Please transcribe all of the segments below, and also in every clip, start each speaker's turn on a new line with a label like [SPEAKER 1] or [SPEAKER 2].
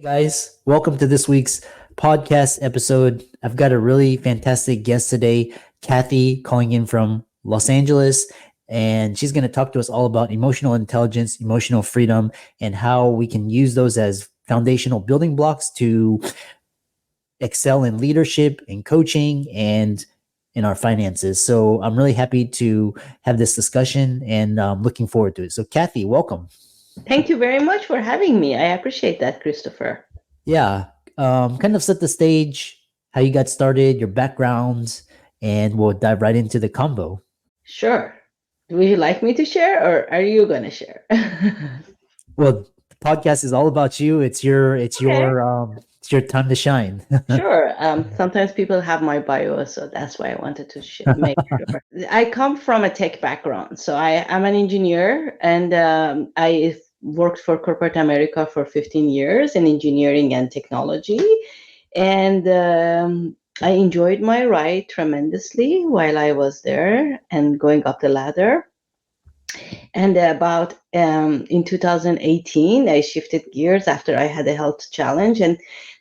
[SPEAKER 1] Guys, welcome to this week's podcast episode. I've got a really fantastic guest today, Kathy, calling in from Los Angeles, and she's going to talk to us all about emotional intelligence, emotional freedom, and how we can use those as foundational building blocks to excel in leadership, in coaching, and in our finances. So I'm really happy to have this discussion and looking forward to it. So, Kathy, welcome.
[SPEAKER 2] Thank you very much for having me. I appreciate that, Christopher.
[SPEAKER 1] Yeah. Kind of set the stage, how you got started, your background, and we'll dive right into the combo.
[SPEAKER 2] Sure. Would you like me to share or are you going to share?
[SPEAKER 1] Well, the podcast is all about you.
[SPEAKER 2] Okay.
[SPEAKER 1] It's your time to shine.
[SPEAKER 2] Sure. Sometimes people have my bio, so that's why I wanted to make sure. I come from a tech background, so I am an engineer, and I worked for corporate America for 15 years in engineering and technology, and I enjoyed my ride tremendously while I was there and going up the ladder. And about in 2018, I shifted gears after I had a health challenge, and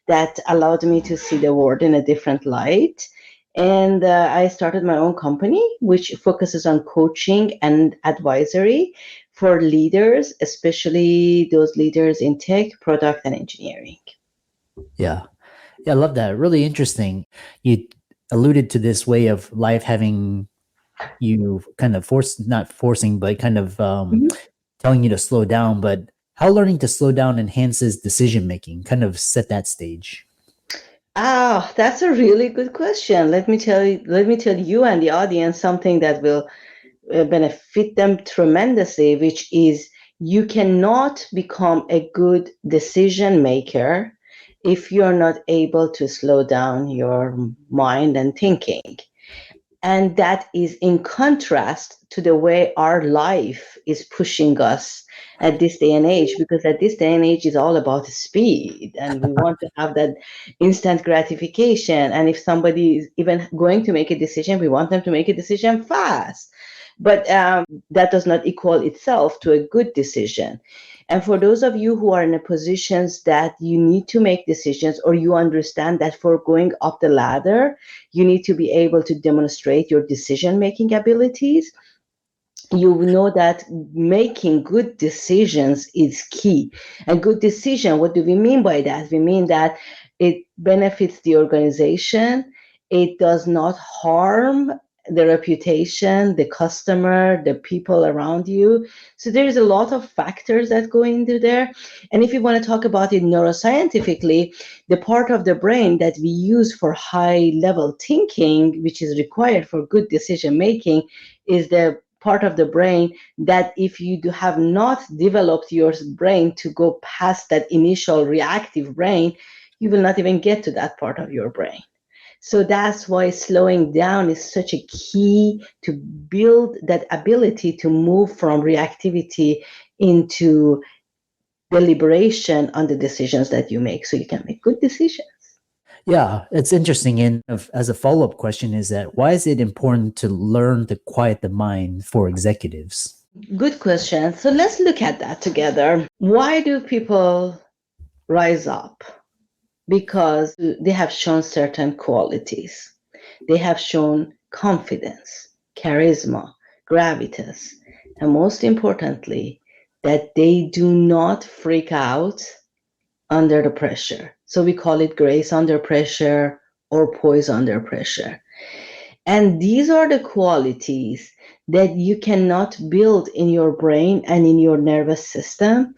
[SPEAKER 2] that allowed me to see the world in a different light. And I started my own company, which focuses on coaching and advisory for leaders, especially those leaders in tech, product, and engineering.
[SPEAKER 1] Yeah. Yeah, I love that. Really interesting. You alluded to this way of life having you kind of not forcing, but kind of telling you to slow down. But how learning to slow down enhances decision making? Kind of set that stage.
[SPEAKER 2] Ah, that's a really good question. Let me tell you and the audience something that will benefit them tremendously, which is you cannot become a good decision maker if you're not able to slow down your mind and thinking. And that is in contrast to the way our life is pushing us at this day and age, because at this day and age is all about speed and we want to have that instant gratification. And if somebody is even going to make a decision, we want them to make a decision fast. But that does not equal itself to a good decision. And for those of you who are in a positions that you need to make decisions, or you understand that for going up the ladder, you need to be able to demonstrate your decision making abilities. You know that making good decisions is key. A good decision, what do we mean by that? We mean that it benefits the organization, it does not harm the reputation, the customer, the people around you. So there is a lot of factors that go into there. And if you want to talk about it neuroscientifically, the part of the brain that we use for high level thinking, which is required for good decision making, is the part of the brain that if you have not developed your brain to go past that initial reactive brain, you will not even get to that part of your brain. So that's why slowing down is such a key to build that ability to move from reactivity into deliberation on the decisions that you make, so you can make good decisions.
[SPEAKER 1] Yeah, it's interesting. And as a follow up question, is that why is it important to learn to quiet the mind for executives?
[SPEAKER 2] Good question. So let's look at that together. Why do people rise up? Because they have shown certain qualities. They have shown confidence, charisma, gravitas, and most importantly, that they do not freak out under the pressure. So we call it grace under pressure or poise under pressure. And these are the qualities that you cannot build in your brain and in your nervous system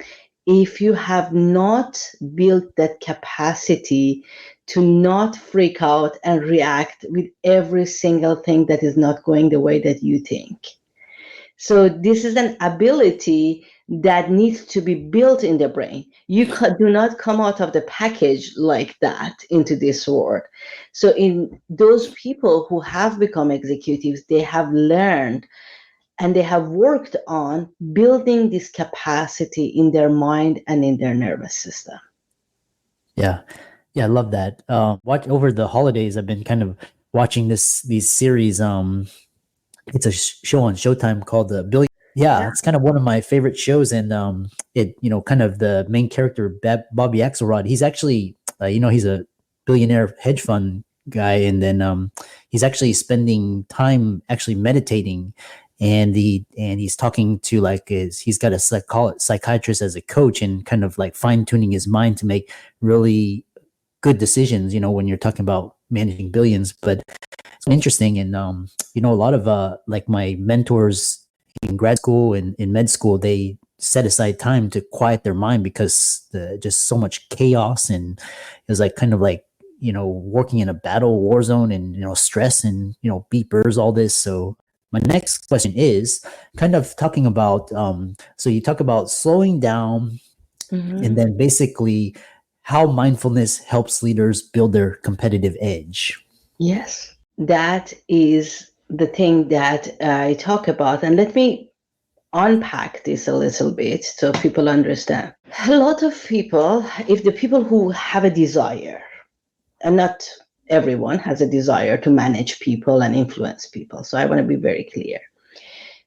[SPEAKER 2] if you have not built that capacity to not freak out and react with every single thing that is not going the way that you think. So this is an ability that needs to be built in the brain. You do not come out of the package like that into this world. So in those people who have become executives, they have learned and they have worked on building this capacity in their mind and in their nervous system.
[SPEAKER 1] Yeah. Yeah, I love that. Watch over the holidays. I've been kind of watching these series. It's a show on Showtime called The Billion. Yeah, it's kind of one of my favorite shows, and it kind of the main character Bobby Axelrod. He's actually he's a billionaire hedge fund guy, and then he's actually spending time actually meditating, and he's talking to he's got a psychiatrist as a coach, and kind of like fine tuning his mind to make really good decisions. When you're talking about managing billions, but it's interesting, and a lot of like my mentors in grad school and in med school, they set aside time to quiet their mind because just so much chaos, and it was like kind of like working in a battle war zone, and stress, and beepers, all this. So my next question is kind of talking about so you talk about slowing down, and then basically how mindfulness helps leaders build their competitive edge.
[SPEAKER 2] Yes, that is the thing that I talk about. And let me unpack this a little bit so people understand. A lot of people, if the people who have a desire, and not everyone has a desire to manage people and influence people. So I want to be very clear.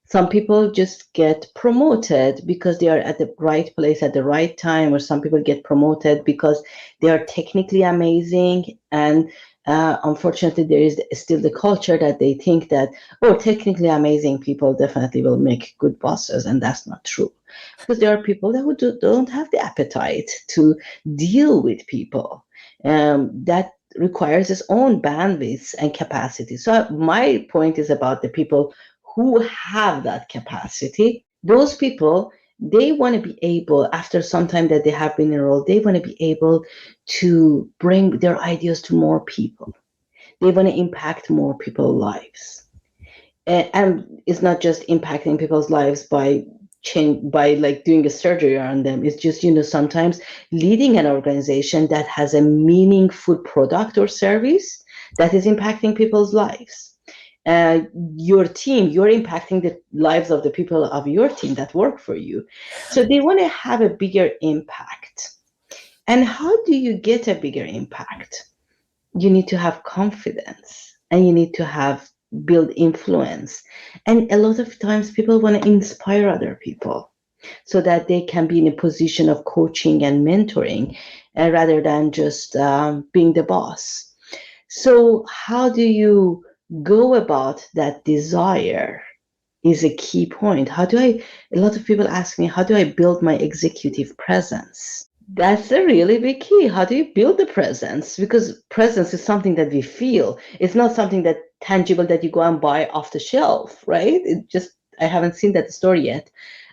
[SPEAKER 2] Some people just get promoted because they are at the right place at the right time, or some people get promoted because they are technically amazing. And unfortunately, there is still the culture that they think that, oh, technically amazing people definitely will make good bosses. And that's not true. Because there are people that who don't have the appetite to deal with people. That requires its own bandwidth and capacity. So my point is about the people who have that capacity. Those people, they want to be able, after some time that they have been enrolled, they want to be able to bring their ideas to more people. They want to impact more people's lives. And it's not just impacting people's lives by like doing a surgery on them. It's just, sometimes leading an organization that has a meaningful product or service that is impacting people's lives. Your team, you're impacting the lives of the people of your team that work for you. So they want to have a bigger impact. And how do you get a bigger impact? You need to have confidence, and you need to have build influence. And a lot of times people want to inspire other people so that they can be in a position of coaching and mentoring, rather than just being the boss. So how do you go about that desire is a key point. A lot of people ask me, how do I build my executive presence? That's a really big key. How do you build the presence? Because presence is something that we feel. It's not something that tangible that you go and buy off the shelf, right? I haven't seen that story yet.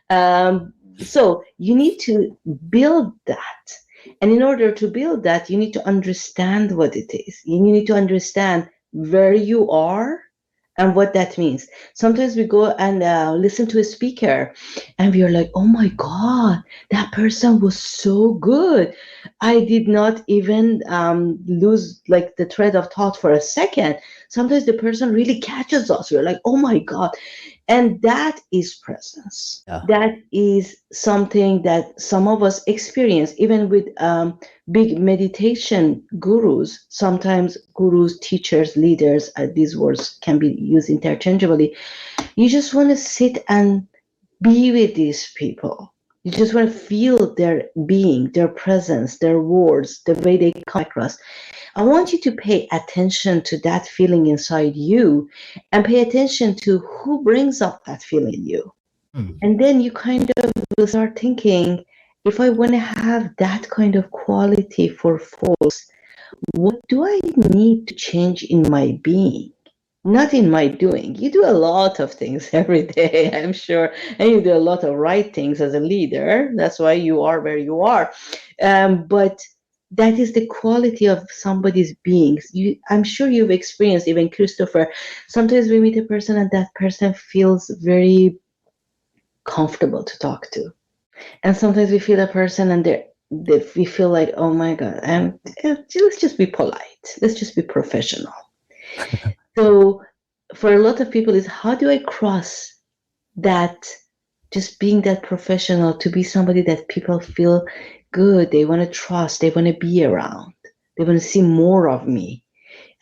[SPEAKER 2] So you need to build that. And in order to build that, you need to understand what it is. You need to understand where you are and what that means. Sometimes we go and listen to a speaker and we are like, oh my God, that person was so good. I did not even lose like the thread of thought for a second. Sometimes the person really catches us. We're like, oh my God. And that is presence.
[SPEAKER 1] Yeah.
[SPEAKER 2] That is something that some of us experience, even with big meditation gurus. Sometimes gurus, teachers, leaders, these words can be used interchangeably. You just want to sit and be with these people. You just want to feel their being, their presence, their words, the way they come across. I want you to pay attention to that feeling inside you, and pay attention to who brings up that feeling in you. And then you kind of will start thinking, if I want to have that kind of quality for folks, what do I need to change in my being? Not in my doing. You do a lot of things every day, I'm sure, and you do a lot of right things as a leader. That's why you are where you are. But that is the quality of somebody's beings. I'm sure you've experienced, even Christopher, sometimes we meet a person and that person feels very comfortable to talk to. And sometimes we feel a person and we feel like, oh my God, let's just be polite. Let's just be professional. So for a lot of people is, how do I cross that, just being that professional, to be somebody that people feel good, they want to trust, they want to be around, they want to see more of me.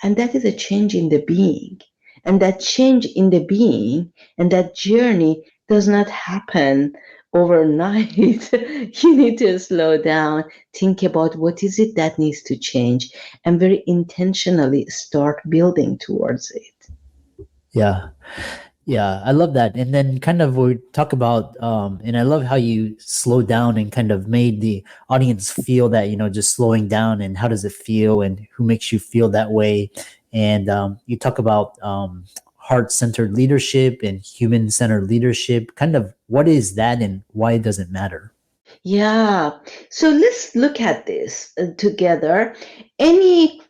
[SPEAKER 2] And that is a change in the being. And that change in the being and that journey does not happen overnight. You need to slow down, think about what is it that needs to change, and very intentionally start building towards it.
[SPEAKER 1] Yeah. Yeah, I love that. And then kind of we talk about and I love how you slow down and kind of made the audience feel that, just slowing down and how does it feel and who makes you feel that way. And you talk about heart-centered leadership and human-centered leadership. Kind of what is that and why does it matter?
[SPEAKER 2] Yeah. So let's look at this together. Any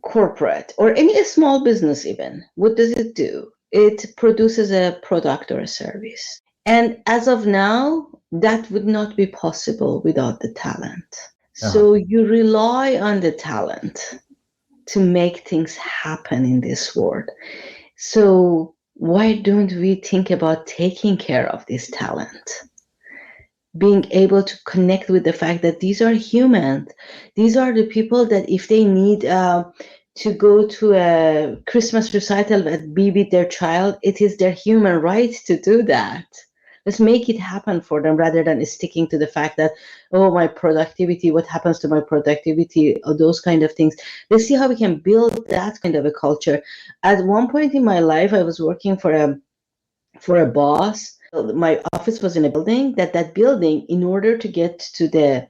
[SPEAKER 2] corporate or any small business, even, what does it do? It produces a product or a service. And as of now, that would not be possible without the talent.
[SPEAKER 1] Uh-huh.
[SPEAKER 2] So you rely on the talent to make things happen in this world. So why don't we think about taking care of this talent? Being able to connect with the fact that these are humans. These are the people that if they need to go to a Christmas recital and be with their child, it is their human right to do that. Let's make it happen for them rather than sticking to the fact that, oh, my productivity, what happens to my productivity, or those kind of things. Let's see how we can build that kind of a culture. At one point in my life, I was working for a boss. My office was in a building. That building, in order to get to the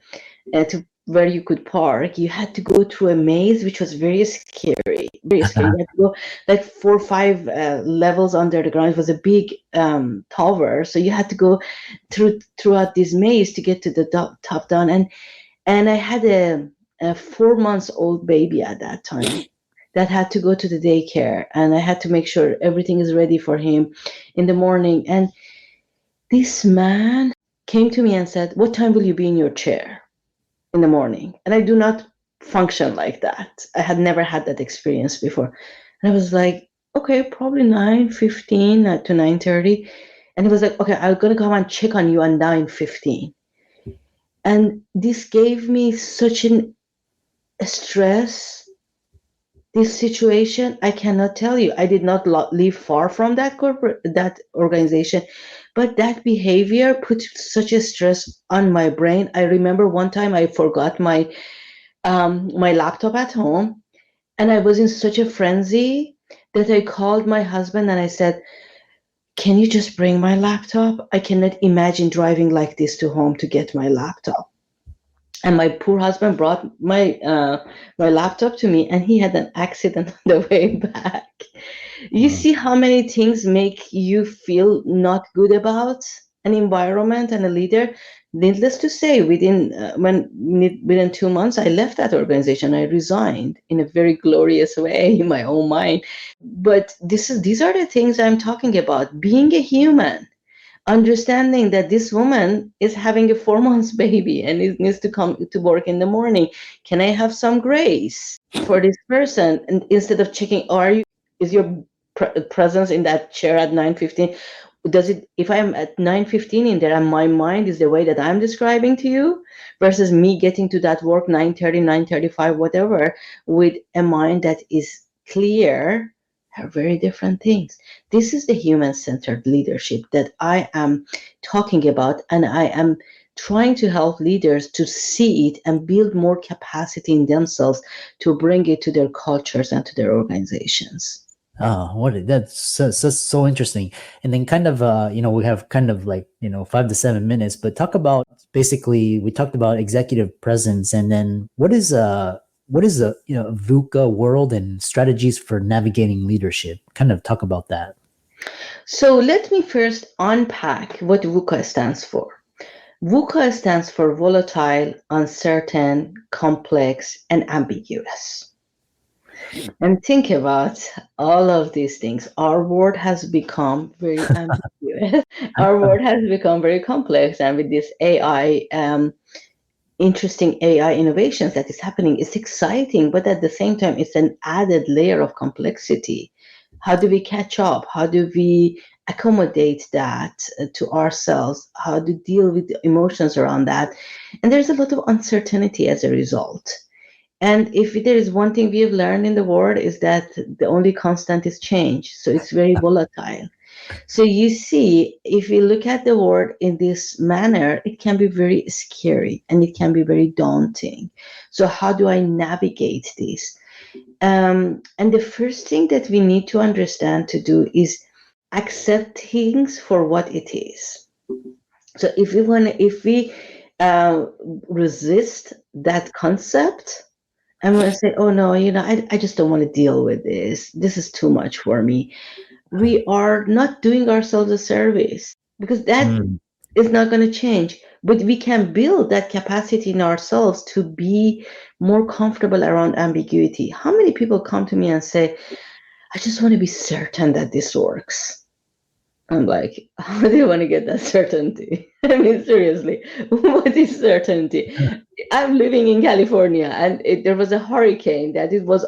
[SPEAKER 2] to where you could park, you had to go through a maze, which was very scary. Very scary. You had to go like 4 or 5 levels under the ground. It was a big tower, so you had to go throughout this maze to get to the top down. And I had a 4 months old baby at that time that had to go to the daycare, and I had to make sure everything is ready for him in the morning. And this man came to me and said, "What time will you be in your chair in the morning?" And I do not function like that. I had never had that experience before. And I was like, okay, probably 9:15 to 9:30. And he was like, okay, I'm gonna come and check on you at 9:15. And this gave me such a stress. This situation, I cannot tell you. I did not live far from that organization, but that behavior put such a stress on my brain. I remember one time I forgot my laptop at home, and I was in such a frenzy that I called my husband and I said, "Can you just bring my laptop? I cannot imagine driving like this to home to get my laptop." And my poor husband brought my laptop to me, and he had an accident on the way back. You see how many things make you feel not good about an environment and a leader. Needless to say, within 2 months, I left that organization. I resigned in a very glorious way in my own mind. But these are the things I'm talking about. Being a human, understanding that this woman is having a 4 months baby and it needs to come to work in the morning. Can I have some grace for this person? And instead of checking, is your presence in that chair at 9:15? Does it, if I'm at 9:15 in there and my mind is the way that I'm describing to you, versus me getting to that work 9:30, 9:35, whatever, with a mind that is clear, are very different things. This is the human-centered leadership that I am talking about, and I am trying to help leaders to see it and build more capacity in themselves to bring it to their cultures and to their organizations.
[SPEAKER 1] Oh, that's so interesting. And then kind of we have kind of like 5 to 7 minutes, but talk about basically we talked about executive presence, and then what is a VUCA world and strategies for navigating leadership? Kind of talk about that.
[SPEAKER 2] So let me first unpack what VUCA stands for. VUCA stands for volatile, uncertain, complex, and ambiguous. And think about all of these things. Our world has become very ambiguous. Our world has become very complex. And with this AI, interesting AI innovations that is happening, it's exciting, but at the same time, it's an added layer of complexity. How do we catch up? How do we accommodate that to ourselves? How to deal with the emotions around that? And there's a lot of uncertainty as a result. And if there is one thing we have learned in the world is that the only constant is change. So it's very volatile. So you see, if you look at the word in this manner, it can be very scary and it can be very daunting. So how do I navigate this? And the first thing that we need to understand to do is accept things for what it is. So if we uh, resist that concept, I'm going to say, oh no, I just don't want to deal with this. This is too much for me. We are not doing ourselves a service because that
[SPEAKER 1] Mm.
[SPEAKER 2] is not going to change. But we can build that capacity in ourselves to be more comfortable around ambiguity. How many people come to me and say, I just want to be certain that this works? I'm like, how do you want to get that certainty? I mean, seriously, what is certainty? I'm living in California, and there was a hurricane that it was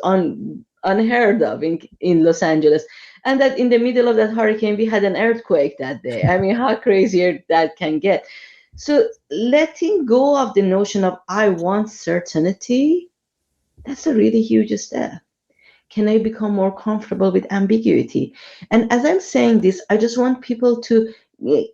[SPEAKER 2] unheard of in Los Angeles, and that in the middle of that hurricane, we had an earthquake that day. I mean, how crazier that can get. So letting go of the notion of I want certainty, that's a really huge step. Can I become more comfortable with ambiguity? And as I'm saying this, I just want people to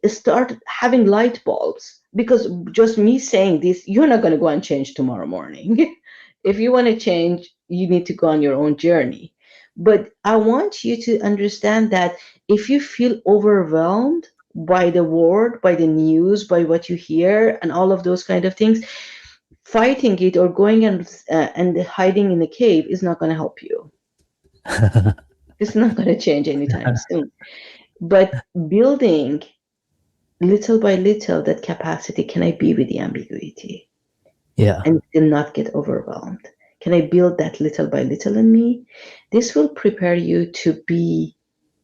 [SPEAKER 2] start having light bulbs, because just me saying this, you're not going to go and change tomorrow morning. If you want to change, you need to go on your own journey. But I want you to understand that if you feel overwhelmed by the world, by the news, by what you hear, and all of those kind of things, fighting it or going and hiding in a cave is not going to help you. It's not going to change anytime soon. But building little by little that capacity, can I be with the ambiguity
[SPEAKER 1] Yeah.
[SPEAKER 2] and still not get overwhelmed? Can I build that little by little in me? This will prepare you to be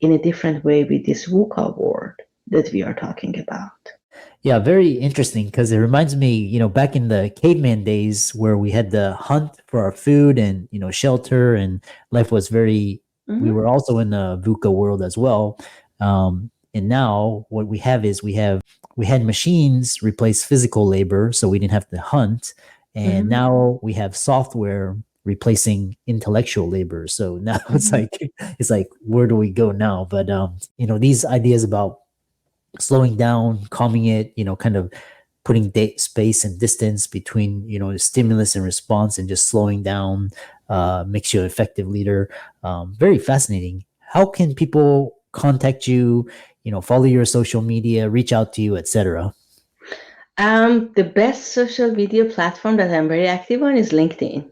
[SPEAKER 2] in a different way with this VUCA word that we are talking about.
[SPEAKER 1] Yeah, very interesting because it reminds me, back in the caveman days where we had to hunt for our food and, shelter, and life was we
[SPEAKER 2] Mhm.
[SPEAKER 1] were also in the VUCA world as well. And now what we have is we had machines replace physical labor, so we didn't have to hunt. And
[SPEAKER 2] Mhm.
[SPEAKER 1] now we have software replacing intellectual labor. So now
[SPEAKER 2] Mhm.
[SPEAKER 1] it's like, where do we go now? But, these ideas about slowing down, calming it, kind of putting space and distance between, stimulus and response, and just slowing down makes you an effective leader. Very fascinating. How can people contact you, follow your social media, reach out to you, etc.?
[SPEAKER 2] The best social media platform that I'm very active on is LinkedIn.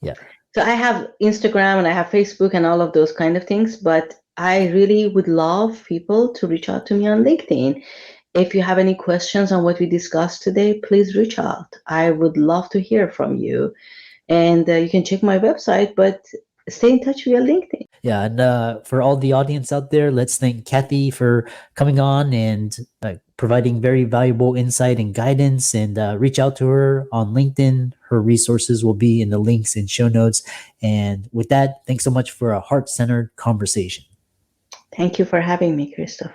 [SPEAKER 1] Yeah.
[SPEAKER 2] So I have Instagram and I have Facebook and all of those kind of things, but I really would love people to reach out to me on LinkedIn. If you have any questions on what we discussed today, please reach out. I would love to hear from you. And you can check my website, but stay in touch via LinkedIn.
[SPEAKER 1] Yeah, and for all the audience out there, let's thank Kathy for coming on and providing very valuable insight and guidance. And reach out to her on LinkedIn. Her resources will be in the links and show notes. And with that, thanks so much for a heart-centered conversation.
[SPEAKER 2] Thank you for having me, Christopher.